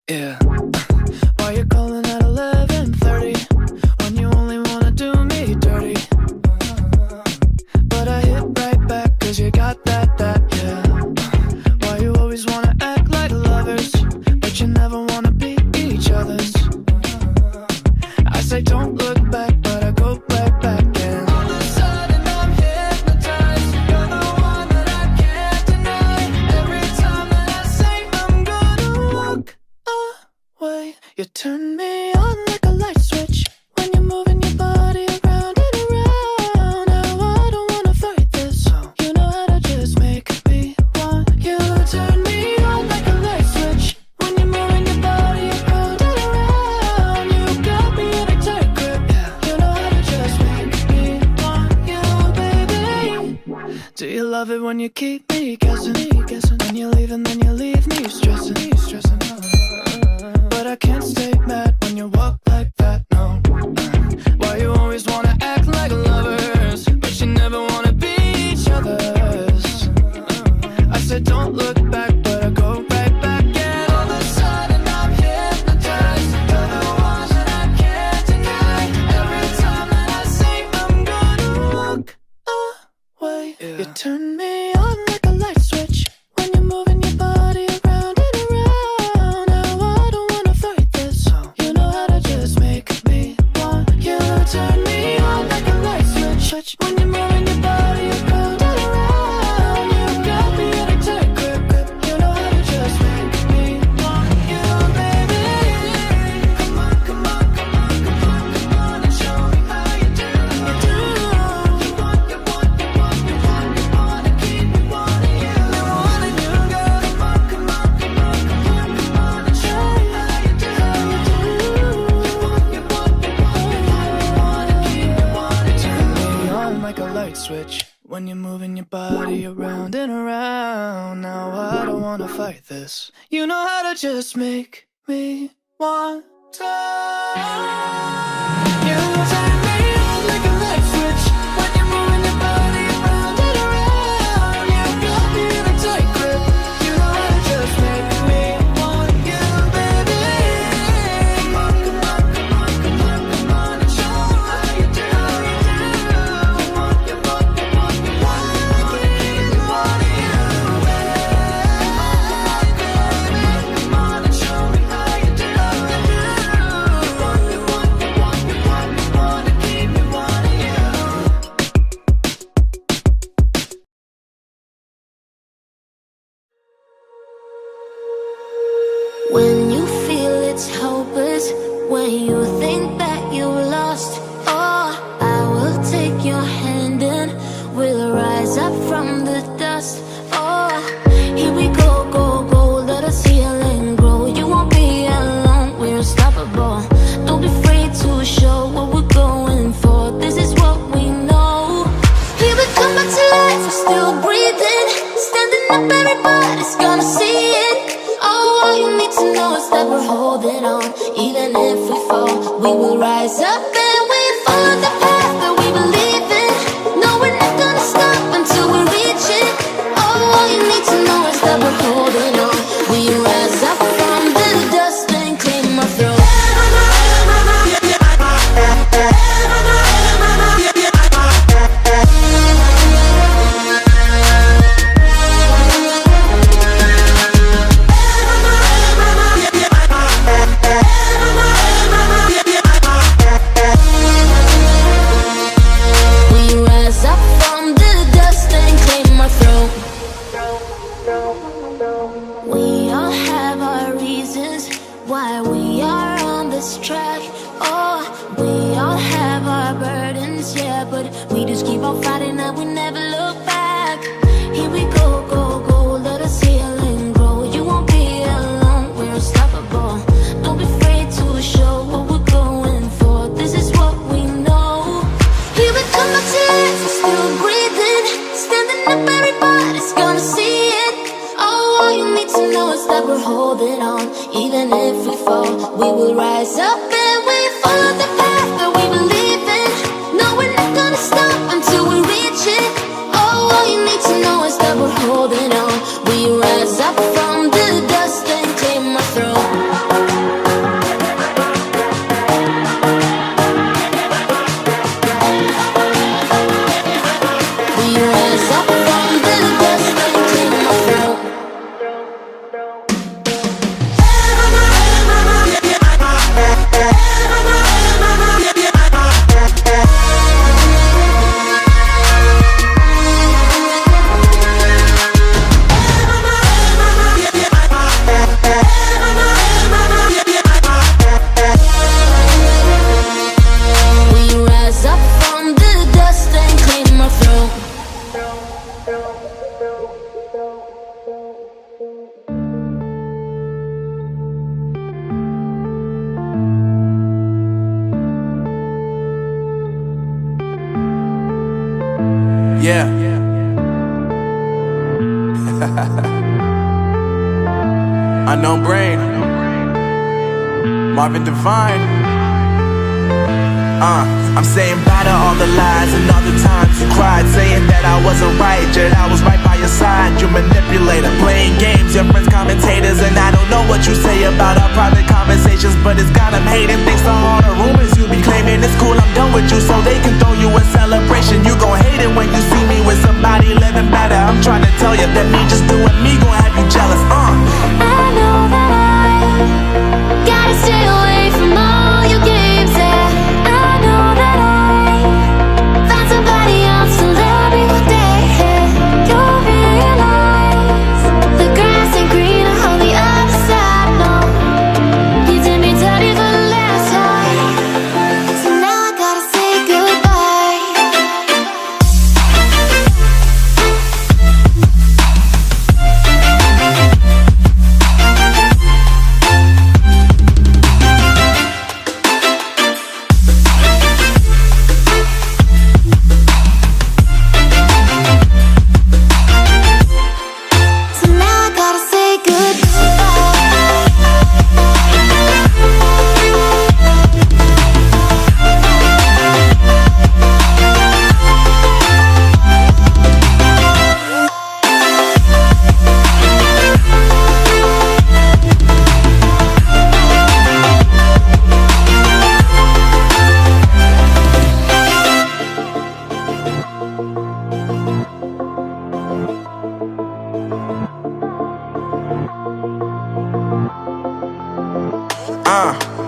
Yeah. Why you calling at 11:30 when you only wanna do me dirty? But I hit right back 'cause you got that, yeah. Why you always wanna act like lovers, but you never wanna be each other's? I say don't look back, but I go right back and all of a sudden I'm hypnotized. You're the one that I can't deny. Every time that I say I'm gonna walk away, you turn me on like a light switch when you're moving your body around and around. Now I don't wanna fight this. You know how to just make me want you. Turn me on like a light switch when you're moving your body around and around. You got me in a tight grip. You know how to just make me want you, baby. Do you love it when you keep me guessing? When you leave and then you leave me stressing. But I can't stay mad when you walk like that, no. Why you always wanna act like lovers, but you never wanna be each other's? I said don't look back, but I go right back and all of a sudden I'm hypnotized. You're the one that I can't deny. Every time that I say I'm gonna walk away, you turn me on like a light switch when you're moving your body around and around. Now I don't wanna fight this. You know how to just make me want you. Turn me on like a light switch when you're moving your body around and around. You got me in a tight grip. You know how to just make me want you, baby. Come on, come on, come on, come on, come on and show me how you do. You want, you want, you want, you want, you wanna keep me wanting you. You wanting you, girl. Come on, come on, come on, come on, come on and show me how you do. You want, you want, you want, you want, you wanna keep me wanting you. Turn me on like a light switch when you're moving your body around and around. Now I don't wanna fight this. You know how to just make me want to. You turn me on like a light switch when you're moving your body around and around. You got me in a tight grip. You know how to just make me want you, baby. Come on, come on, come on, come on, come on and show me how you do. You want, you want, you want, you want, you wanna keep me wanting you. Come on and show me how you do. You want, you want, you want, you want, you wanna keep me wanting you. When you feel it's hopeless, when you think that you lost, oh, I will take your hand and we'll rise up from the dust. Oh, here we go, go, go, let us heal and grow. You won't be alone, we're unstoppable. Don't be afraid to show what we're going for. This is what we know. Here we come back to life, we're still breathing. Standing up, everybody's gonna see it. Oh, all you need to know is that we're holding on. Even if we fall, we will rise up and we follow the path that we believe in. No, we're not gonna stop until we reach it. Oh, all you need to know is that we're holding on. We rise up from the dust and claim our throne. We all have our reasons why we are on this track. Oh, we all have our burdens, yeah, but we just keep on fighting and we never look back. Here we go, go, go, let us heal and grow. You won't be alone, we're unstoppable. Don't be afraid to show what we're going for. This is what we know. Here we come back to life, we're still breathing. Standing up, everybody's gonna see it. Oh, all you need to know is that we're holding on. Even if we fall, we will rise up and we follow the path that we believe in. No, Yeah. Unknown Brain, Marvin Devine. I'm saying bye to all the lies and all the times you cried, saying that I wasn't right, yet I was right by your side. You manipulator, playing games, your friends commentators, and I don't know what you say about our private conversations, but it's got them hating. Thanks to all the rumors you be claiming. It's cool, I'm done with you, so they can throw you a celebration. You gon' hate it when you see me with somebody living better. I'm trying to tell you that me just doing me gon' have you jealous. I know that I gotta stay away from all your games, yeah. I know that I found somebody else to love me one day, yeah. You'll realize the grass ain't greener on the other side, no. You did me dirty for the last time, so now I gotta say goodbye. So now I gotta say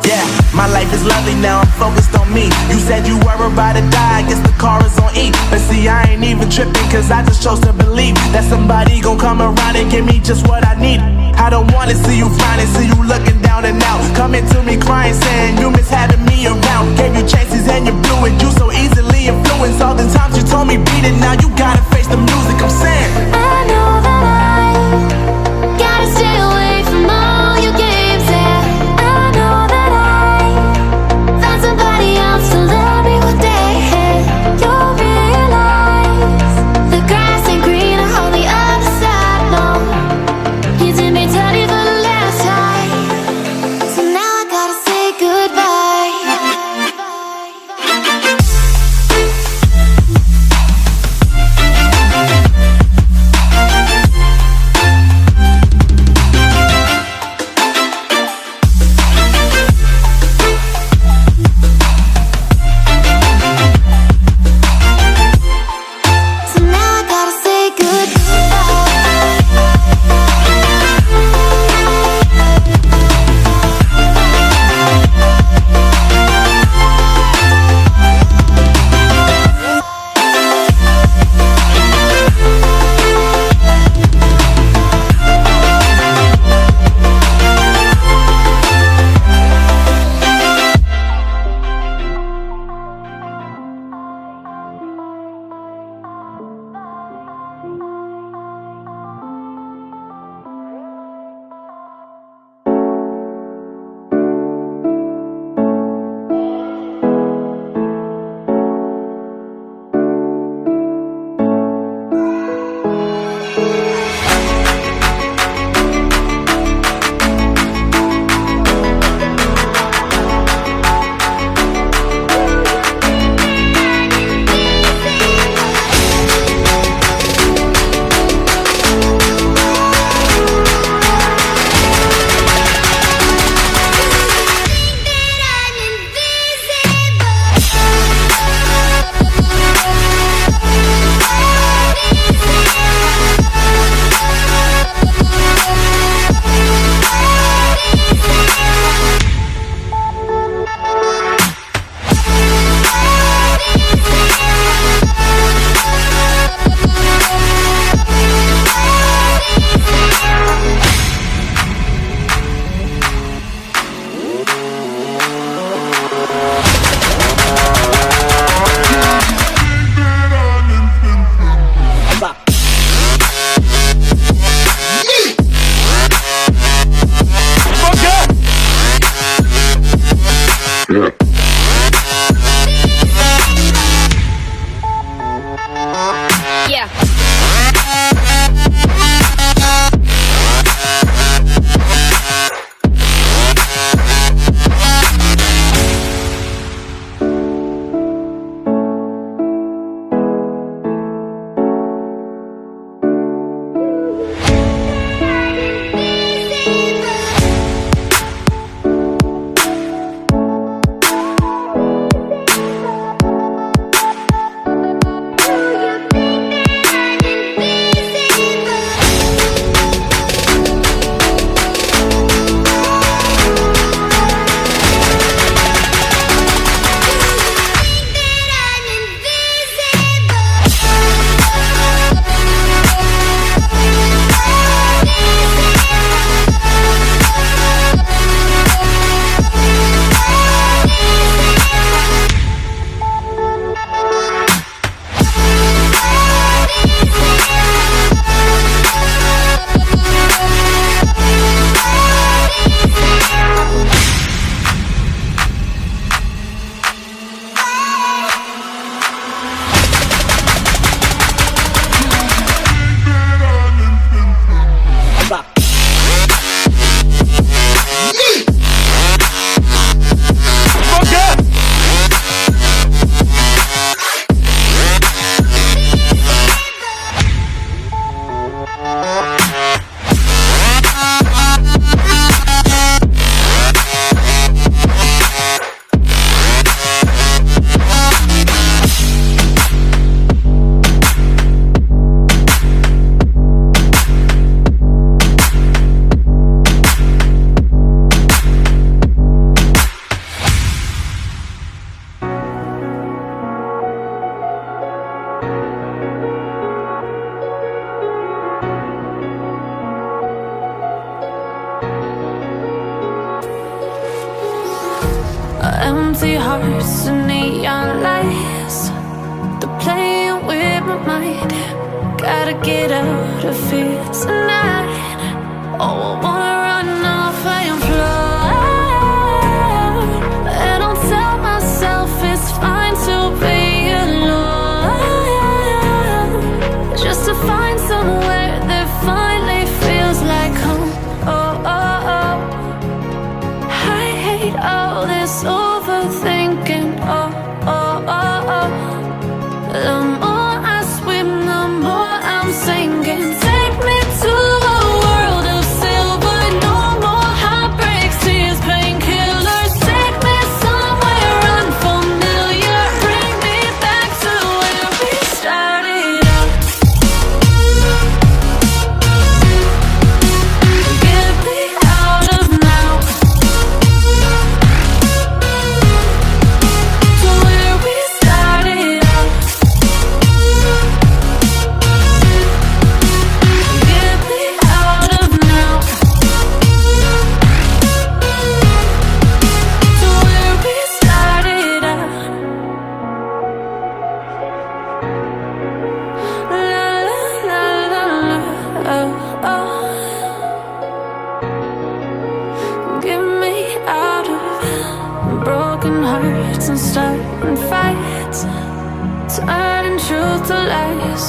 Yeah, my life is lovely now, I'm focused on me. You said you were about to die, I guess the car is on E. But see, I ain't even tripping, cause I just chose to believe that somebody gon' come around and give me just what I need. I don't wanna see you frowning, see you looking down and out, coming to me crying, saying you miss having me around. Gave you chances and you blew it, you so easily influenced. All the times you told me beat it, now you gotta face the music. I'm saying I know that I gotta stay away from all your games, yeah. I know that I found somebody else to love me one day, yeah. You'll realize the grass ain't greener on the other side, no. You did me dirty for the last time, so now I gotta say goodbye. hearts and neon lights. They're playing with my mind. Gotta get out of here tonight. Oh, I wanna run off and fly. And I'll tell myself it's fine to be alone, just to find somewhere that finally feels like home. Oh, oh, oh. I hate all this overthinking. Oh, oh, oh, oh. The more I swim, the more I'm sinking. Take me to a world of silver. No more heartbreaks, tears, painkillers. Take me somewhere unfamiliar. Bring me back to where we started out. Get me out of now, to where we started out. Get me out of now, to where we started out. La la la la la, oh, oh. Get me out of broken hearts and starting fights, turning truth to lies.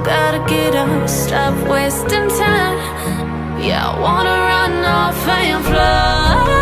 Gotta get up, stop wasting time. Yeah, I wanna run off and fly.